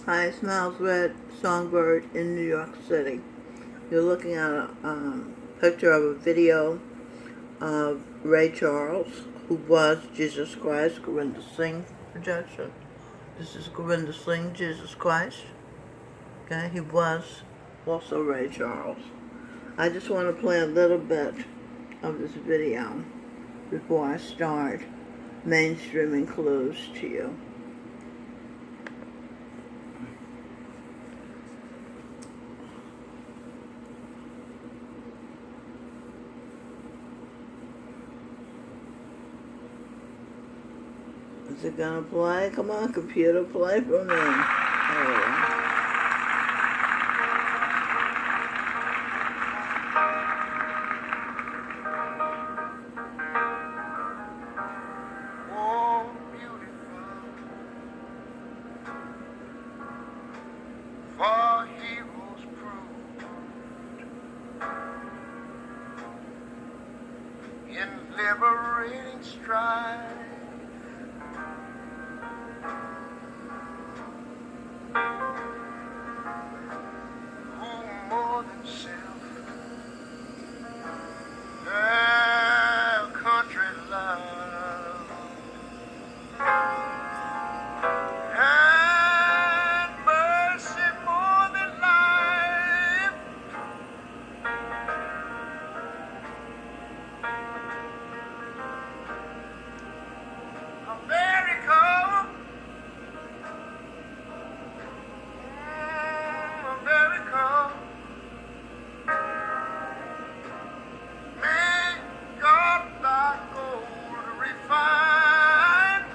Hi, Smiles Red Songbird in New York City. You're looking at a picture of a video of Ray Charles, who was Jesus Christ, Gorinda Singh projection. This is Gorinda Singh, Jesus Christ. Okay, he was also Ray Charles. I just want to play a little bit of this video before I start mainstreaming clues to you. Is it gonna play? Come on, computer, play for me. Oh. For heroes proved in liberating strife, who more than self their country love, and mercy more than life. America, America, may God thy gold refine,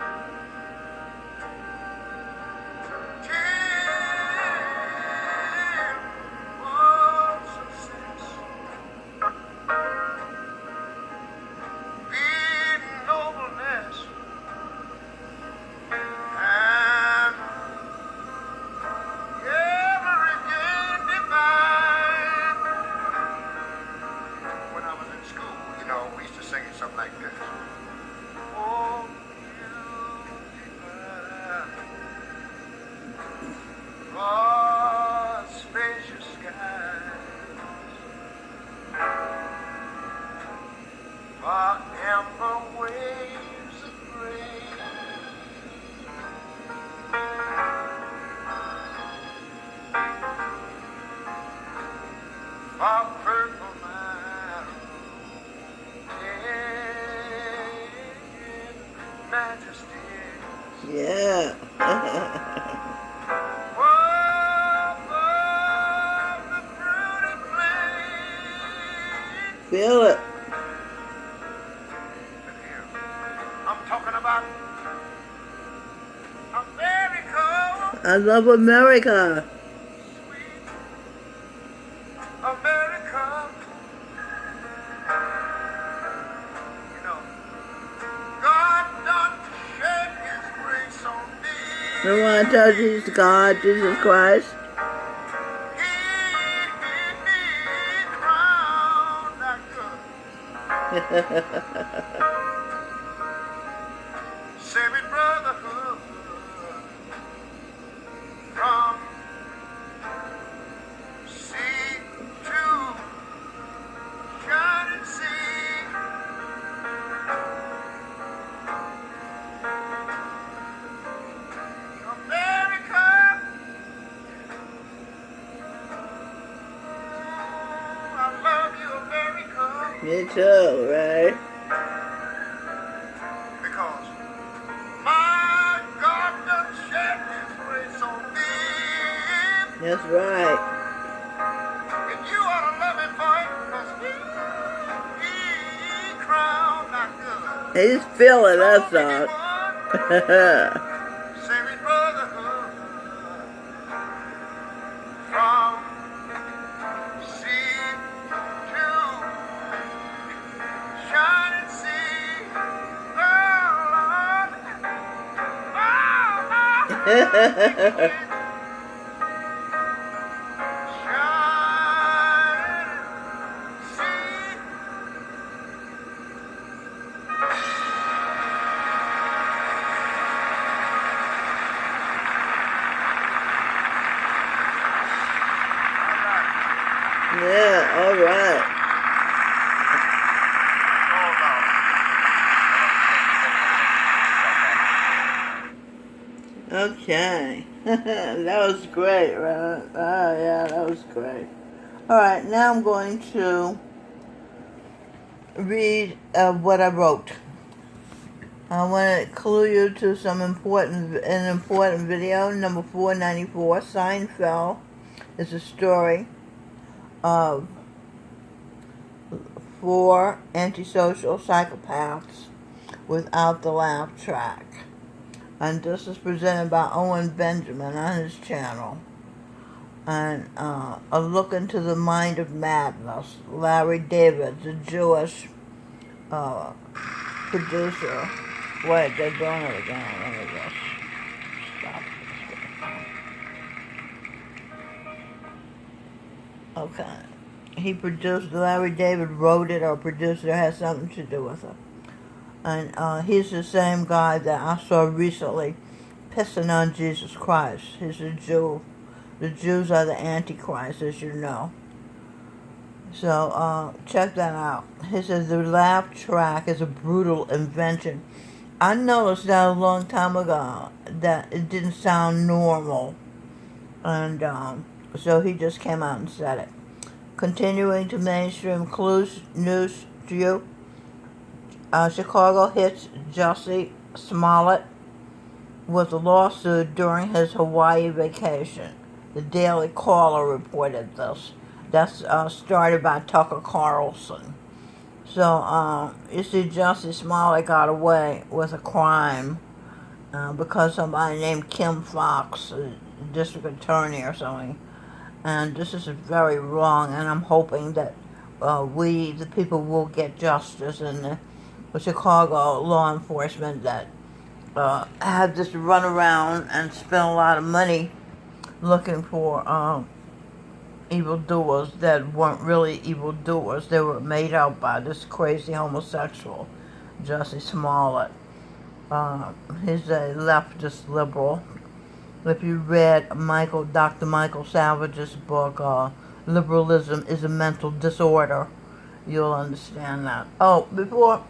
till all success be nobleness and every gain divine. When I was in school, we used to sing it something like this. Oh, you divine, spacious skies, amber waves of grain, purple mountain majesties. Yeah. Above the fruited plain. Feel it. Look here. I'm talking about America, I love America. sweet America. God done shed his grace on me. You want to tell Jesus God, Jesus Christ? He crowned that good. Saving brotherhood from sea to shining sea. America, I love you, America, Me too, right? because my God done shed his grace on me. That's right. And you ought to love him for it, because he crowned that good. He's feeling that Anyone, song. saving brotherhood from sea to shining sea. Oh, Lord. Oh, Lord. Yeah, all right. Okay. That was great, right? Oh, yeah, that was great. All right, now I'm going to read what I wrote. I want to clue you to an important video. Number 494, Seinfeld is a story of 4 antisocial psychopaths without the laugh track. And this is presented by Owen Benjamin on his channel. And a look into the mind of madness. Larry David, the Jewish producer. Wait, they're doing it again. Let me just stop this. Okay. He produced, Larry David wrote it or produced it, or has something to do with it. And he's the same guy that I saw recently pissing on Jesus Christ. He's a Jew. The Jews are the Antichrist, as you know. So check that out. He says the laugh track is a brutal invention. I noticed that a long time ago that it didn't sound normal. And so he just came out and said it. Continuing to mainstream news to you. Chicago hits Jussie Smollett with a lawsuit during his Hawaii vacation. The Daily Caller reported this. That's started by Tucker Carlson. So, you see, Jussie Smollett got away with a crime because somebody named Kim Fox, a district attorney or something. And this is very wrong, and I'm hoping that we, the people, will get justice, and the Chicago law enforcement that have just run around and spent a lot of money looking for evildoers that weren't really evildoers. They were made out by this crazy homosexual, Jussie Smollett. He's a leftist liberal. If you read Dr. Michael Savage's book, Liberalism is a Mental Disorder, you'll understand that. Oh, before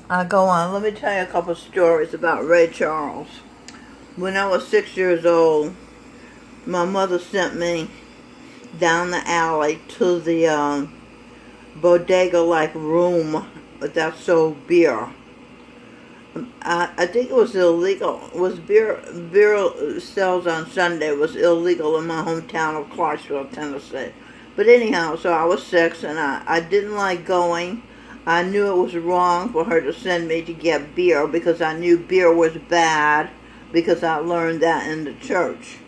I go on, let me tell you a couple stories about Ray Charles. When I was 6 years old, my mother sent me down the alley to the bodega-like room that sold beer. I think it was illegal. It was beer sales on Sunday was illegal in my hometown of Clarksville, Tennessee. But anyhow, so I was 6 and I didn't like going. I knew it was wrong for her to send me to get beer because I knew beer was bad because I learned that in the church.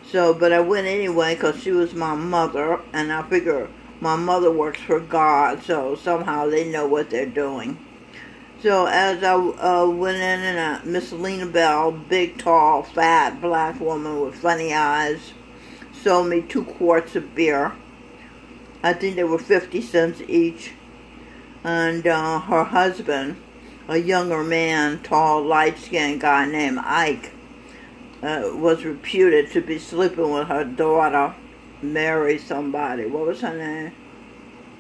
So, but I went anyway because she was my mother, and I figure my mother works for God, so somehow they know what they're doing. So as I went in, and Miss Lena Bell, big, tall, fat, black woman with funny eyes, sold me 2 quarts of beer. I think they were 50 cents each. And her husband, a younger man, tall, light-skinned guy named Ike, was reputed to be sleeping with her daughter, Mary somebody. What was her name?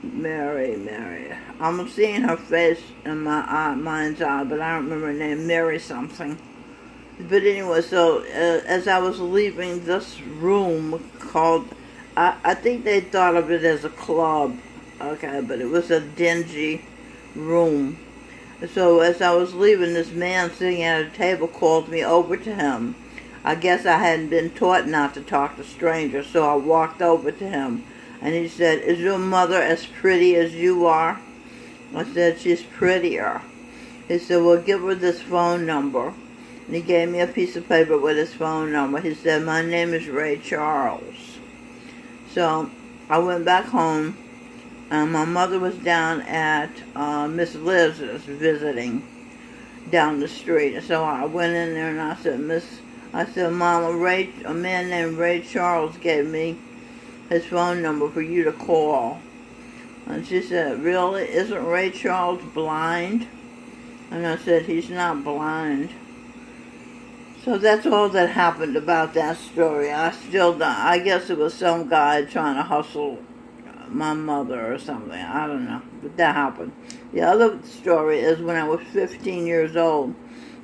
Mary. I'm seeing her face in my mind's eye, but I don't remember her name. Mary something. But anyway, so as I was leaving this room called, I think they thought of it as a club, okay, but it was a dingy room. So as I was leaving, this man sitting at a table called me over to him. I guess I hadn't been taught not to talk to strangers, so I walked over to him. And he said, "Is your mother as pretty as you are?" I said, "She's prettier." He said, "Well, give her this phone number." And he gave me a piece of paper with his phone number. He said, "My name is Ray Charles." So I went back home, and my mother was down at Miss Liz's visiting down the street. So I went in there and I said, "Mama, a man named Ray Charles gave me his phone number for you to call." And she said, "Really? Isn't Ray Charles blind?" And I said, "He's not blind." So that's all that happened about that story. I guess it was some guy trying to hustle my mother or something. I don't know. But that happened. The other story is when I was 15 years old,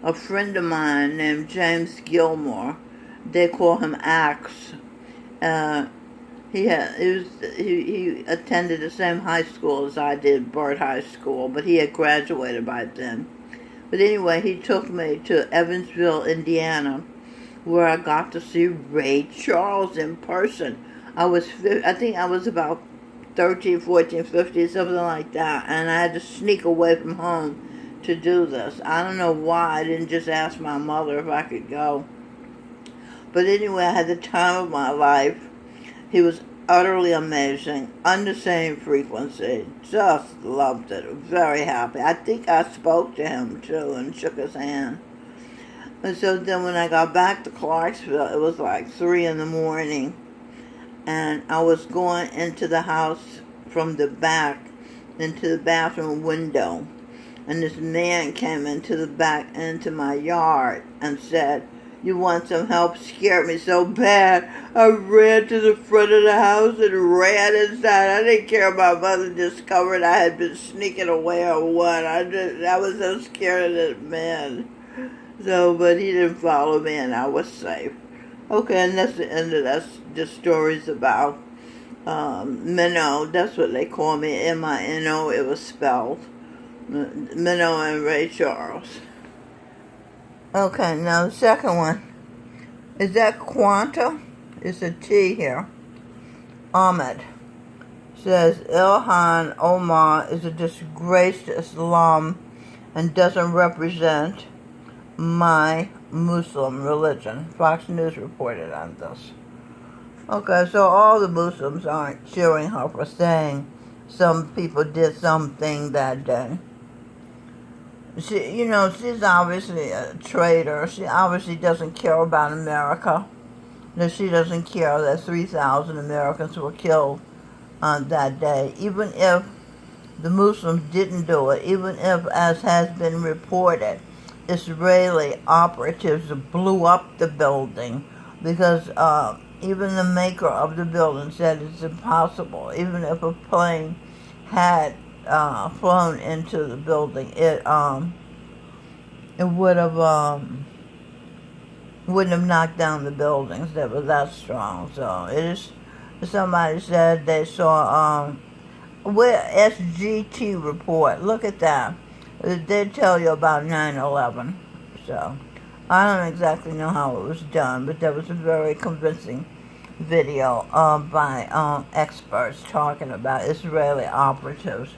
a friend of mine named James Gilmore, they call him Axe. He attended the same high school as I did, Burt High School, but he had graduated by then. But anyway, he took me to Evansville, Indiana, where I got to see Ray Charles in person. I think I was about 13, 14, 15, something like that, and I had to sneak away from home to do this. I don't know why I didn't just ask my mother if I could go. But anyway, I had the time of my life. He was utterly amazing, on the same frequency. Just loved it. Very happy. I think I spoke to him too and shook his hand. And so then when I got back to Clarksville, it was like 3 in the morning. And I was going into the house from the back, into the bathroom window. And this man came into my yard and said, "You want some help?" Scared me so bad. I ran to the front of the house and ran inside. I didn't care if my mother discovered I had been sneaking away or what. I was so scared of this man. So, but he didn't follow me and I was safe. Okay, and that's the end of that. The stories about Minnow. That's what they call me. M-I-N-O, it was spelled. Minnow and Ray Charles. Okay, now the second one. Is that Quanta? It's a T here. Ahmed says Ilhan Omar is a disgrace to Islam and doesn't represent my Muslim religion. Fox News reported on this. Okay, so all the Muslims aren't cheering her for saying some people did something that day. She's obviously a traitor. She obviously doesn't care about America. That she doesn't care that 3,000 Americans were killed on that day. Even if the Muslims didn't do it, even if, as has been reported, Israeli operatives blew up the building because even the maker of the building said it's impossible. Even if a plane had flown into the building, it wouldn't have knocked down the buildings that were that strong. So it is. Somebody said they saw where SGT report. Look at that. They tell you about 9/11. So I don't exactly know how it was done, but there was a very convincing video by experts talking about Israeli operatives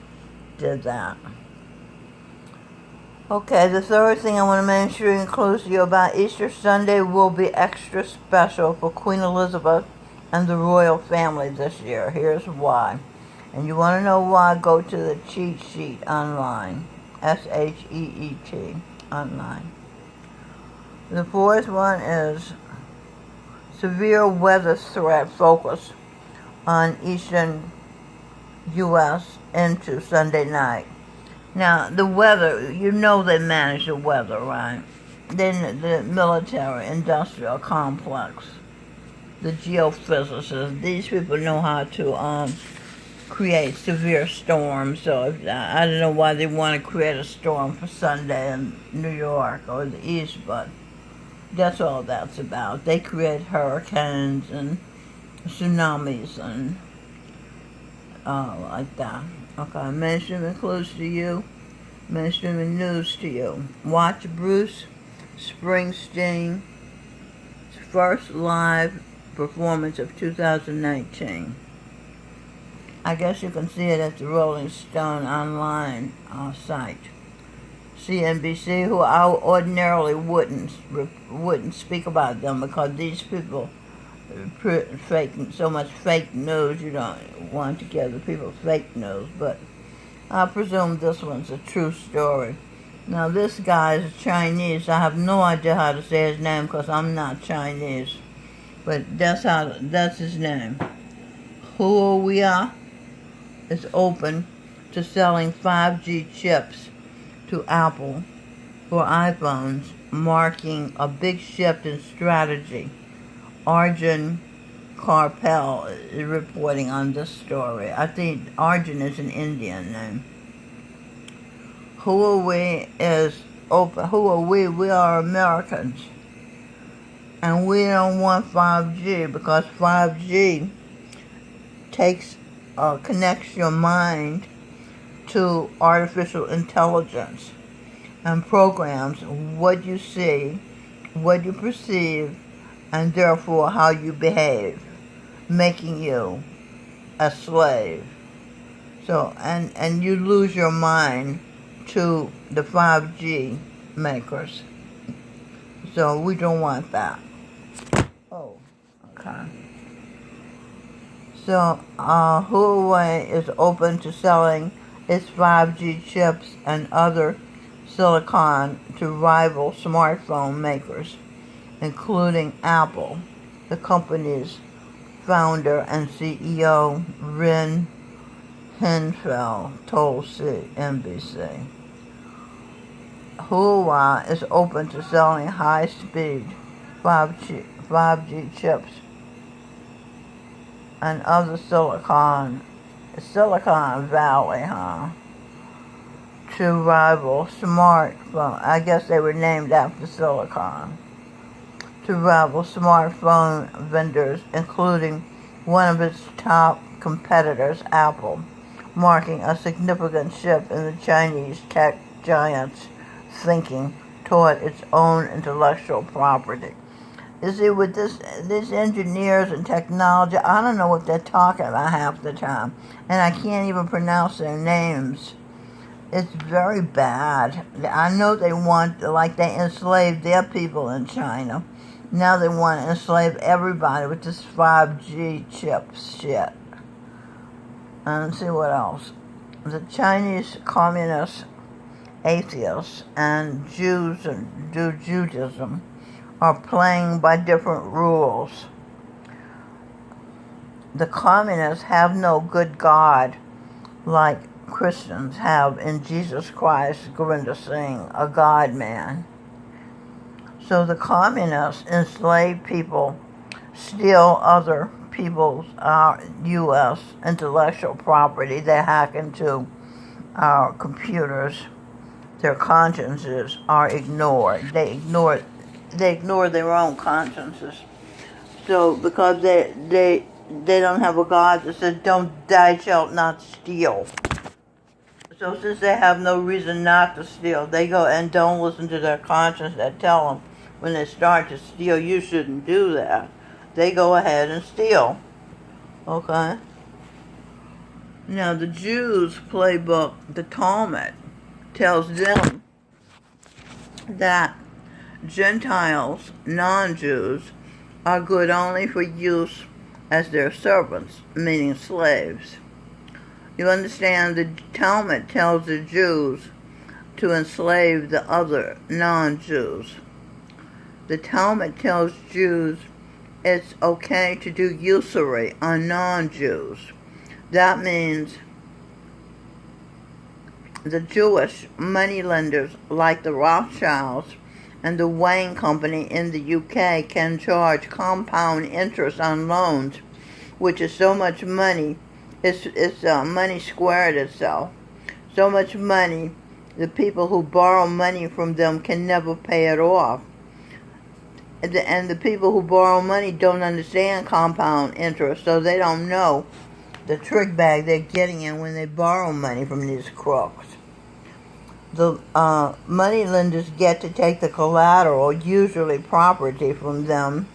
did that. Okay, the third thing I want to make sure includes you about Easter Sunday will be extra special for Queen Elizabeth and the royal family this year. Here's why. And you want to know why, go to the cheat sheet online. SHEET online. The fourth one is severe weather threat focus on eastern U.S. into Sunday night. Now, the weather, they manage the weather, right? Then the military industrial complex, the geophysicists, these people know how to create severe storms. So I don't know why they want to create a storm for Sunday in New York or the East, but that's all that's about. They create hurricanes and tsunamis and like that. Okay, mainstream close to you, mainstream news to you. Watch Bruce Springsteen's first live performance of 2019. I guess you can see it at the Rolling Stone online site. CNBC, who I ordinarily wouldn't speak about them because these people so much fake news. You don't want to give the people fake news, but I presume this one's a true story. Now this guy is Chinese. I have no idea how to say his name because I'm not Chinese, but that's his name. Huawei is open to selling 5G chips to Apple for iPhones, marking a big shift in strategy. Arjun Carpel is reporting on this story. I think Arjun is an Indian name. Huawei is open. Who are we? We are Americans. And we don't want 5G because 5G connects your mind to artificial intelligence and programs what you see, what you perceive, and therefore how you behave, making you a slave. So, and you lose your mind to the 5G makers. So we don't want that. Oh, okay. So Huawei is open to selling its 5G chips and other silicon to rival smartphone makers, including Apple. The company's founder and CEO, Ren Henfeld, told NBC. Huawei is open to selling high-speed 5G chips and other Silicon Valley, to rival smartphone. I guess they were named after Silicon. To rival smartphone vendors, including one of its top competitors, Apple, marking a significant shift in the Chinese tech giant's thinking toward its own intellectual property. You see, with these engineers and technology, I don't know what they're talking about half the time, and I can't even pronounce their names. It's very bad. I know they want, like they enslaved their people in China. Now they want to enslave everybody with this 5G chips shit. And see what else. The Chinese communists, atheists, and Jews and Judaism are playing by different rules. The communists have no good God like Christians have in Jesus Christ, Gurinder Singh, a God-man. So the communists enslave people, steal other people's, U.S. intellectual property. They hack into our computers. Their consciences are ignored. They ignore their own consciences. So because they don't have a God that says, "Don't thou shalt not steal." So since they have no reason not to steal, they go and don't listen to their conscience that tell them when they start to steal, you shouldn't do that. They go ahead and steal. Okay? Now the Jews' playbook, the Talmud, tells them that Gentiles, non-Jews, are good only for use as their servants, meaning slaves. You understand, the Talmud tells the Jews to enslave the other non-Jews. The Talmud tells Jews it's okay to do usury on non-Jews. That means the Jewish moneylenders like the Rothschilds and the Wayne Company in the UK can charge compound interest on loans, which is so much money. It's money squared itself. So much money, the people who borrow money from them can never pay it off. And the people who borrow money don't understand compound interest, so they don't know the trick bag they're getting in when they borrow money from these crooks. The money lenders get to take the collateral, usually property, from them.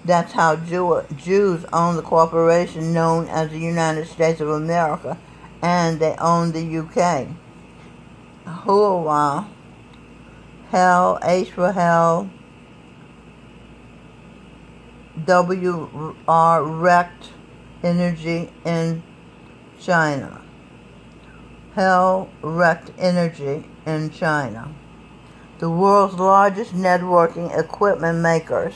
That's how Jews own the corporation known as the United States of America, and they own the UK. Huawei, Hell, H for Hell, WR wrecked energy in China. Hell wrecked energy in China. The world's largest networking equipment makers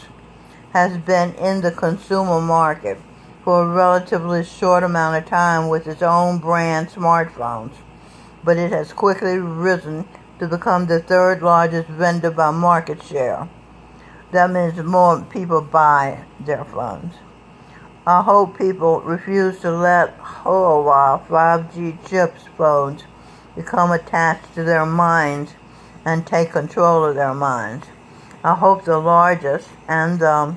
has been in the consumer market for a relatively short amount of time with its own brand smartphones, but it has quickly risen to become the third largest vendor by market share. That means more people buy their phones. I hope people refuse to let Huawei 5G chips phones become attached to their minds and take control of their minds. I hope the largest and other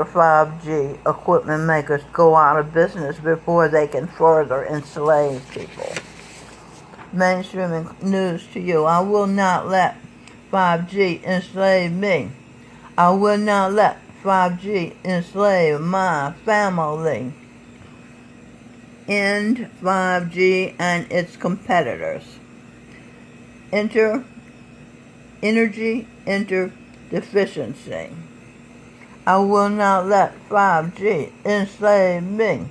5G equipment makers go out of business before they can further enslave people. Mainstream news to you. I will not let 5G enslave me. I will not let 5G enslave my family. End 5G and its competitors. Energy interdeficiency. I will not let 5G enslave me.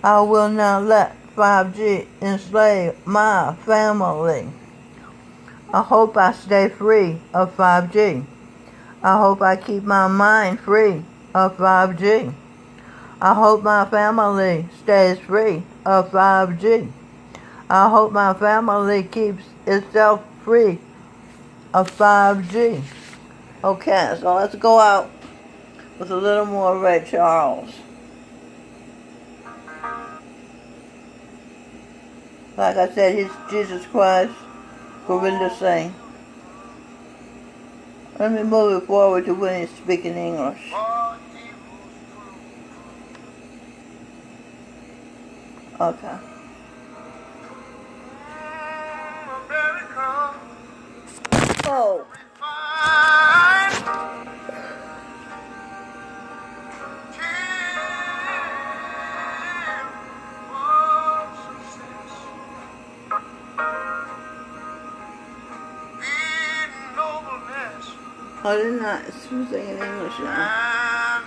I will not let 5G enslave my family. I hope I stay free of 5G. I hope I keep my mind free of 5G. I hope my family stays free of 5G. I hope my family keeps itself free of 5G. Okay, so let's go out with a little more Ray Charles. Like I said, he's Jesus Christ, Govinda Singh. Let me move it forward to when he's speaking English. Okay. Oh. I did not sing in English now.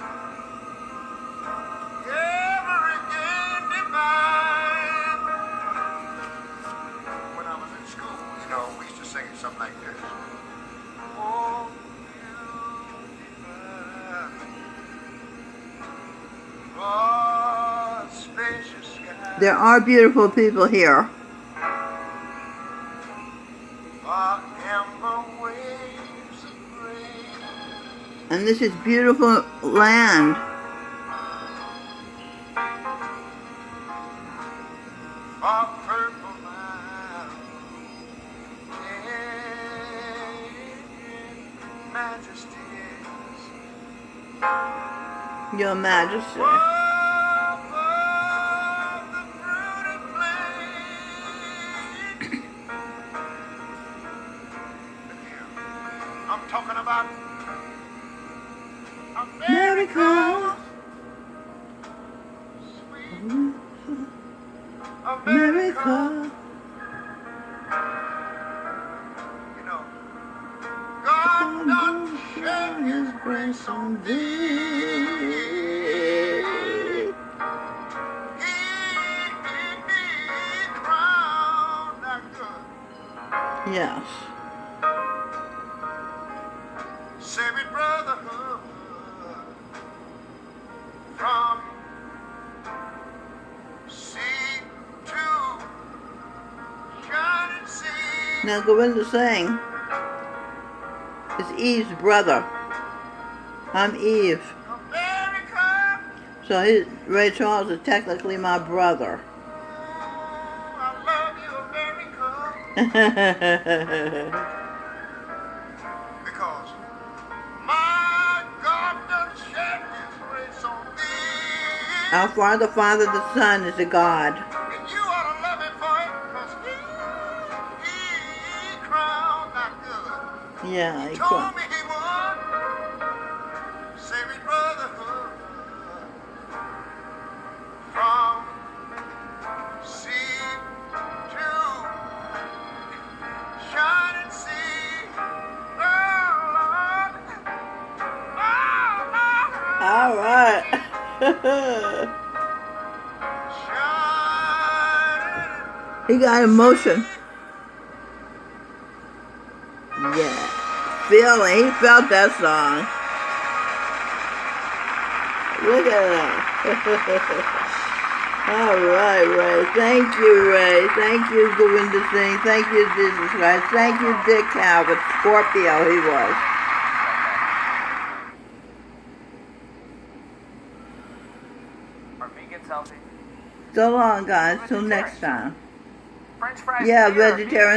When I was in school, you know, we used to sing something like this. Oh, spacious sky. There are beautiful people here. And this is beautiful land. Your Majesty. I'm talking about America. America. You know, God done shed His grace on thee. He crowned that good. Yes. Saving brotherhood from sea to shining sea. Now Govinda Singh is Eve's brother. I'm Eve. America, So Ray Charles is technically my brother. I love you, America. Because my God done shed His grace on thee. Our Father, the Son is a God. And you ought to love Him for it, because He crowned that good. Yeah, He told me He would save His brotherhood from sea to shining sea. Oh, Lord. Oh, Lord. All right. Shining. He got emotion. Yeah. Feeling. He felt that song. Look at that. All right, Ray. Thank you, Ray. Thank you, Govinda Singh. Thank you, Jesus Christ. Thank you, Dick Calvert. Scorpio he was. Are vegans healthy? So long, guys. Till next time. French fries Yeah, here are vegetarians